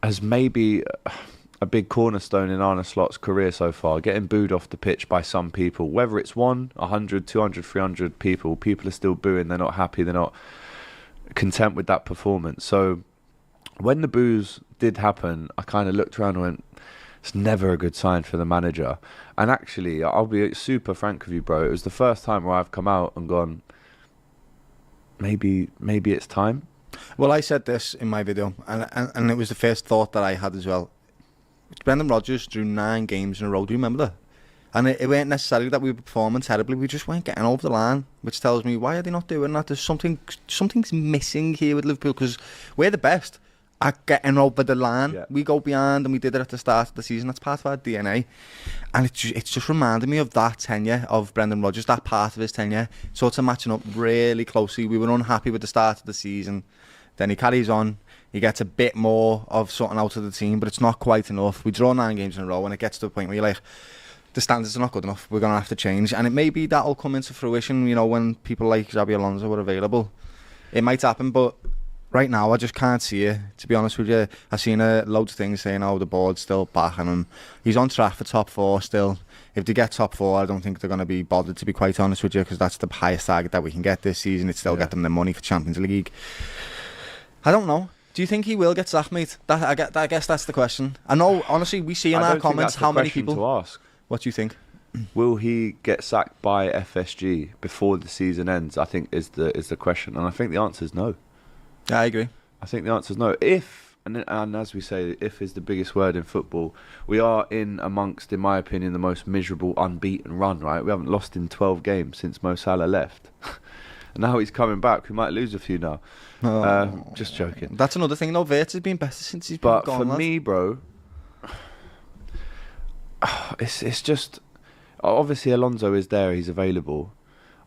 as maybe a big cornerstone in Arne Slot's career so far, getting booed off the pitch by some people. Whether it's 100, 200, 300 people, people are still booing. They're not happy. They're not content with that performance. So when the boos did happen, I kind of looked around and went, it's never a good sign for the manager. And actually, I'll be super frank with you, bro. It was the first time where I've come out and gone, maybe it's time. Well, I said this in my video, and it was the first thought that I had as well. Brendan Rodgers drew 9 games in a row. Do you remember that? And it weren't necessarily that we were performing terribly. We just weren't getting over the line, which tells me, why are they not doing that? There's something's missing here with Liverpool, because we're the best at getting over the line. Yeah. We go beyond, and we did it at the start of the season. That's part of our DNA. And it's just reminded me of that tenure of Brendan Rodgers, that part of his tenure. Sort of matching up really closely. We were unhappy with the start of the season. Then he carries on. He gets a bit more of something out of the team, but it's not quite enough. We draw 9 games in a row, and it gets to a point where you're like, the standards are not good enough. We're going to have to change. And it may be that'll come into fruition, you know, when people like Xabi Alonso are available. It might happen, but right now I just can't see it. To be honest with you, I've seen loads of things saying, oh, the board's still backing him. He's on track for top 4 still. If they get top 4, I don't think they're going to be bothered, to be quite honest with you, because that's the highest target that we can get this season. It still get them the money for Champions League. I don't know. Do you think he will get sacked, mate? I guess that's the question. I know, honestly, we see in our comments how many people... to ask. What do you think? Will he get sacked by FSG before the season ends? I think is the question, and I think the answer is no. Yeah, I agree. I think the answer is no. If, and as we say, if is the biggest word in football, we are in amongst, in my opinion, the most miserable unbeaten run, right? We haven't lost in 12 games since Mo Salah left. And now he's coming back. We might lose a few now. Just joking. That's another thing, though. Wirtz has been better since he's been gone. But for me, bro, it's just... Obviously, Alonso is there. He's available.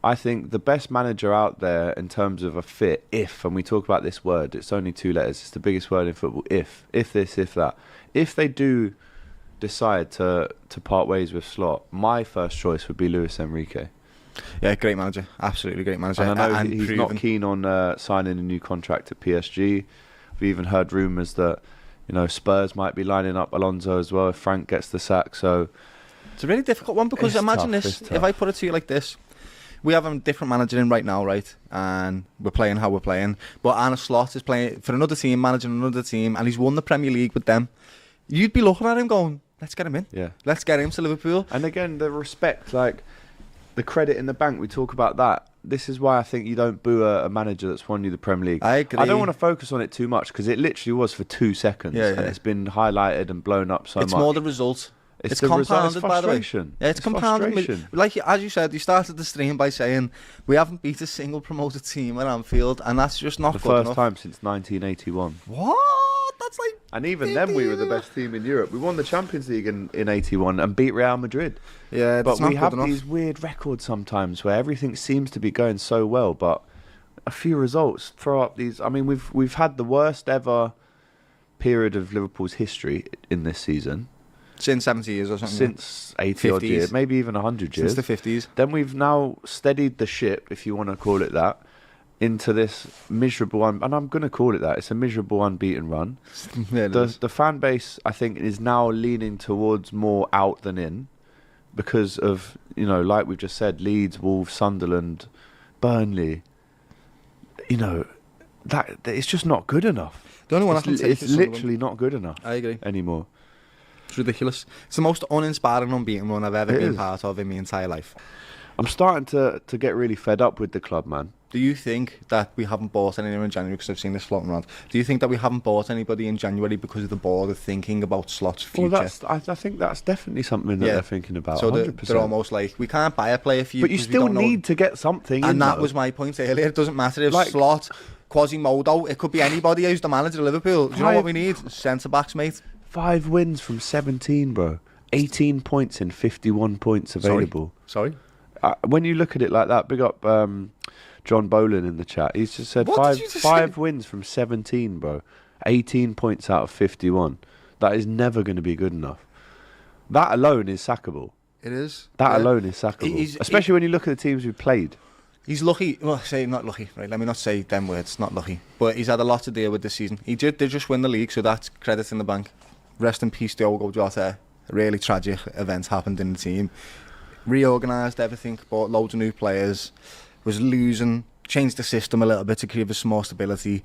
I think the best manager out there in terms of a fit, and we talk about this word, it's only 2 letters. It's the biggest word in football. If this, if that. If they do decide to part ways with Slot, my first choice would be Luis Enrique. Yeah, great manager. Absolutely great manager. And I know he's not keen on signing a new contract at PSG. We've even heard rumours that, you know, Spurs might be lining up Alonso as well if Frank gets the sack. So it's a really difficult one, because imagine this. If I put it to you like this. We have a different manager in right now, right? And we're playing how we're playing. But Arne Slot is playing for another team, managing another team, and he's won the Premier League with them. You'd be looking at him going, let's get him in. Yeah. Let's get him to Liverpool. And again, the respect, like the credit in the bank, we talk about that. This is why I think you don't boo a manager that's won you the Premier League. I agree. I don't want to focus on it too much, because it literally was for 2 seconds. Yeah. And it's been highlighted and blown up so much. It's more the result. It's compounded, by the way. Yeah, it's compounded. Like, as you said, you started the stream by saying we haven't beat a single promoted team at Anfield, and that's just not good enough. The first time since 1981. What? That's like... And even then we were the best team in Europe. We won the Champions League in 81 and beat Real Madrid. Yeah, but we have these weird records sometimes where everything seems to be going so well, but a few results throw up these... I mean, we've had the worst ever period of Liverpool's history in this season. Since 70 years or something. Since 80 odd years, maybe even 100 years. Since the 50s. Then we've now steadied the ship, if you want to call it that, into this miserable, and I'm going to call it that, it's a miserable unbeaten run. Yeah, the fan base, I think, is now leaning towards more out than in, because of, you know, like we've just said, Leeds, Wolves, Sunderland, Burnley. You know, that it's just not good enough. The only one it's literally not good enough. I agree. Anymore. It's ridiculous. It's the most uninspiring unbeaten run I've ever been part of in my entire life. I'm starting to get really fed up with the club, man. Do you think that we haven't bought anyone in January, because I've seen this floating around? Do you think that we haven't bought anybody in January because of the board of thinking about Slot's future? Well, I think that's definitely something that they're thinking about. So they're almost like, we can't buy a player for you. But you still need to get something. And that was my point earlier. It doesn't matter if Slot, Quasimodo, it could be anybody who's the manager of Liverpool. Do you know what we need? Centre-backs, mate. 5 wins from 17, bro. 18 points in 51 points available. Sorry? When you look at it like that, big up John Boland in the chat. He's just said five wins from 17, bro. 18 points out of 51. That is never going to be good enough. That alone is sackable. It is. That alone is sackable. Especially when you look at the teams we've played. He's lucky. Well, say not lucky, right? Let me not say them words. Not lucky, but he's had a lot to deal with this season. He did just win the league, so that's credit in the bank. Rest in peace, Diogo Jota. A really tragic event happened in the team. Reorganised everything, bought loads of new players. Was losing, changed the system a little bit to give us some more stability.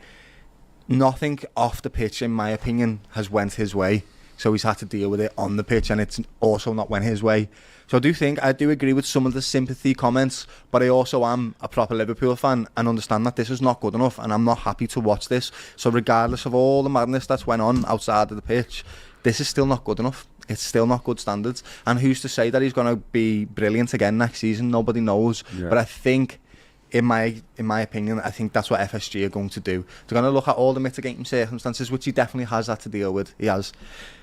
Nothing off the pitch, in my opinion, has went his way. So he's had to deal with it on the pitch, and it's also not went his way. So I do agree with some of the sympathy comments, but I also am a proper Liverpool fan and understand that this is not good enough, and I'm not happy to watch this. So regardless of all the madness that's went on outside of the pitch, this is still not good enough. It's still not good standards. And who's to say that he's going to be brilliant again next season? Nobody knows. Yeah. But I think, in my opinion, I think that's what FSG are going to do. They're going to look at all the mitigating circumstances, which he definitely has had to deal with. He has.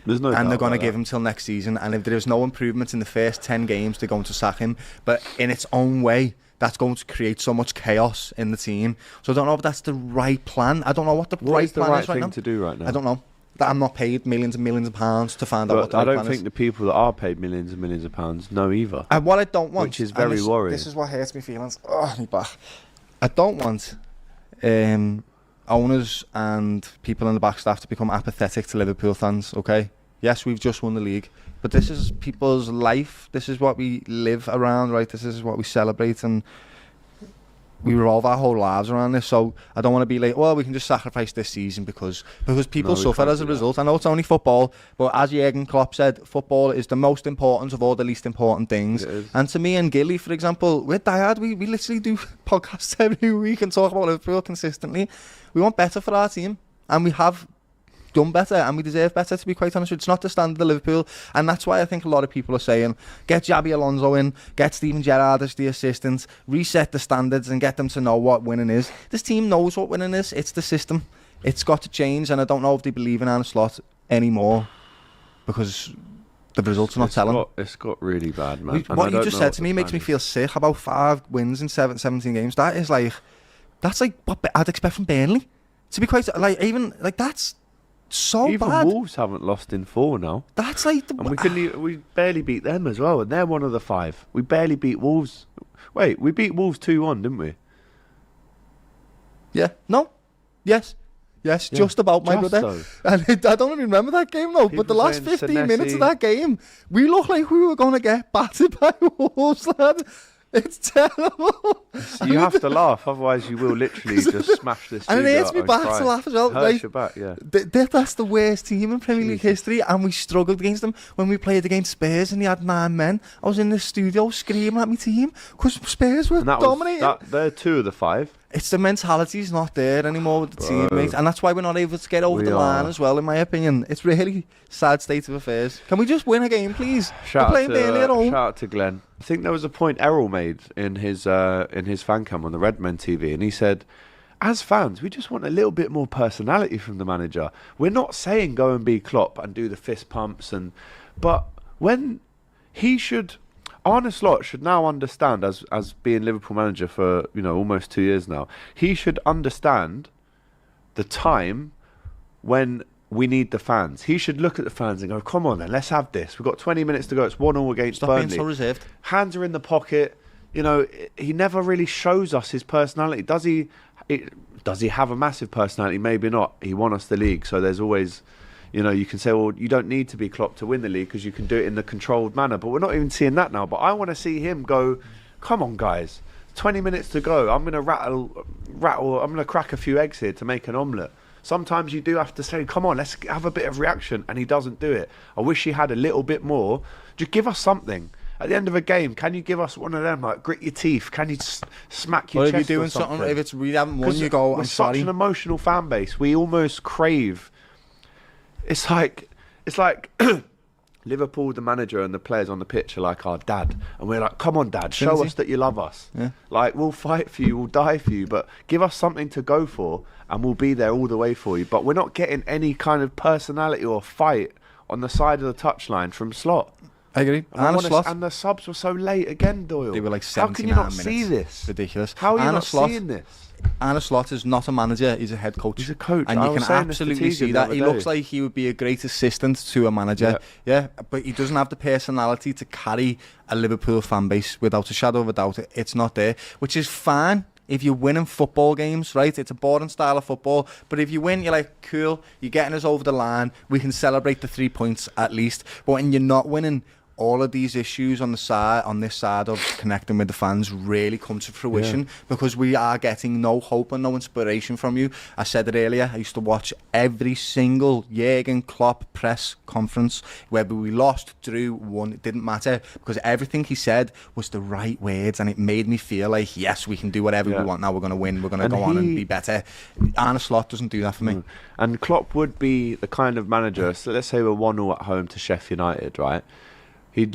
There's no and they're going to give him till next season. And if there is no improvement in the first 10 games, they're going to sack him. But in its own way, that's going to create so much chaos in the team. So I don't know if that's the right plan. I don't know what the right plan is right now. What is the right thing to do right now? I don't know. That I'm not paid millions and millions of pounds to find out what the right plan is. I don't think the people that are paid millions and millions of pounds know either. And what I don't want, which is very worrying. This is what hurts my feelings. Oh, my back. I don't want owners and people in the back staff to become apathetic to Liverpool fans, okay? Yes, we've just won the league, but this is people's life. This is what we live around, right? This is what we celebrate, and we revolve our whole lives around this. So I don't want to be like, well, we can just sacrifice this season because people suffer as a result. I know it's only football, but as Jurgen Klopp said, football is the most important of all the least important things. And to me and Gilly, for example, we're diehard. We literally do podcasts every week and talk about Liverpool consistently. We want better for our team, and we have done better, and we deserve better, to be quite honest. It's not the standard of Liverpool, and that's why I think a lot of people are saying, get Xabi Alonso in, get Steven Gerrard as the assistant, reset the standards and get them to know what winning is. This team knows what winning is. It's the system. It's got to change, and I don't know if they believe in Arne Slot anymore because the results are not telling. It's got really bad, man. What you just said to me makes me feel sick. About 5 wins in 17 games. That's like what I'd expect from Burnley. To be quite that's so even bad. Wolves haven't lost in 4 now. That's like and we barely beat them as well, and they're one of the 5. We barely beat Wolves. Wait, we beat Wolves 2-1, didn't we? Yeah. No. Yes. Yes, yeah, just about, my brother. Though. And I don't even remember that game though. But the last 15 minutes of that game, we looked like we were going to get battered by Wolves, lad. It's terrible. You have to laugh, otherwise you will literally just smash this. And it hurts me back to laugh as well. Hurts your back, yeah. That's the worst team in Premier League history, and we struggled against them when we played against Spurs, and they had 9 men. I was in the studio screaming at my team because Spurs were dominating. They're 2 of the 5. It's the mentality's not there anymore with the team, mate, and that's why we're not able to get over the line as well, in my opinion. It's really sad state of affairs. Can we just win a game, please? Shout out to Glenn. I think there was a point Errol made in his fan cam on the Redmen TV, and he said, as fans, we just want a little bit more personality from the manager. We're not saying go and be Klopp and do the fist pumps, but when he should... Arne Slot should now understand, as being Liverpool manager for almost 2 years now, he should understand the time when we need the fans. He should look at the fans and go, come on then, let's have this. We've got 20 minutes to go. It's 1-1 against Burnley. Stop being so reserved. Hands are in the pocket. He never really shows us his personality. Does he have a massive personality? Maybe not. He won us the league, so there's always... you can say, well, you don't need to be Klopp to win the league because you can do it in the controlled manner. But we're not even seeing that now. But I want to see him go, come on, guys, 20 minutes to go. I'm going to rattle. I'm going to crack a few eggs here to make an omelette. Sometimes you do have to say, come on, let's have a bit of reaction. And he doesn't do it. I wish he had a little bit more. Just give us something. At the end of a game, can you give us one of them, like grit your teeth? Can you smack your chest? If you're doing something, if it's we haven't won, you go, I'm sorry. We're such an emotional fan base. We almost crave... It's like Liverpool, the manager and the players on the pitch are like our dad. And we're like, come on, Dad, show us that you love us. Yeah. Like, we'll fight for you, we'll die for you, but give us something to go for and we'll be there all the way for you. But we're not getting any kind of personality or fight on the side of the touchline from Slot. I agree. And the subs were so late again, Doyle. They were like How 79 can you not minutes. see this? Ridiculous. How are you Arne not Slot, seeing this? Arne Slot is not a manager, he's a head coach. He's a coach. And I you was can saying this to absolutely Tegan see the that. other He day. looks like he would be a great assistant to a manager. Yeah. But he doesn't have the personality to carry a Liverpool fan base without a shadow of a doubt. It's not there, which is fine. If you're winning football games, right? It's a boring style of football. But if you win, you're like, cool, you're getting us over the line. We can celebrate the 3 points at least. But when you're not winning, all of these issues on this side of connecting with the fans really come to fruition because we are getting no hope and no inspiration from you. I said it earlier, I used to watch every single Jurgen Klopp press conference, whether we lost, drew, won, it didn't matter, because everything he said was the right words, and it made me feel like, yes, we can do whatever we want now, we're going to win, we're going to go on and be better. Arne Slot doesn't do that for me. And Klopp would be the kind of manager, so let's say we're 1-0 at home to Sheffield United, right? We'd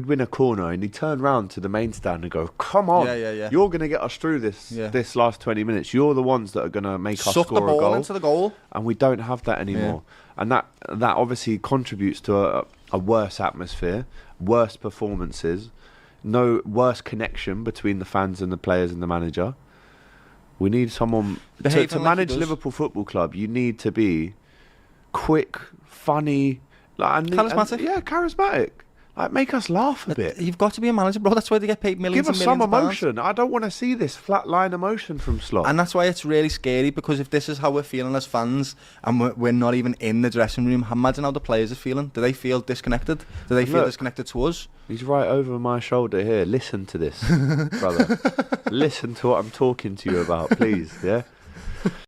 win a corner and he'd turn round to the main stand and go, come on, you're going to get us through this last 20 minutes. You're the ones that are going to make us score the ball a goal. into the goal. And we don't have that anymore. And that obviously contributes to a worse atmosphere, worse performances, worse connection between the fans and the players and the manager. We need someone to manage Liverpool Football Club. You need to be quick, funny, charismatic. Charismatic. Like, make us laugh a bit. You've got to be a manager, bro. That's why they get paid millions and millions. Give us some emotion. I don't want to see this flatline emotion from Slot. And that's why it's really scary, because if this is how we're feeling as fans and we're not even in the dressing room, imagine how the players are feeling. Do they feel disconnected? Do they feel disconnected to us? He's right over my shoulder here. Listen to this, brother. Listen to what I'm talking to you about, please, yeah?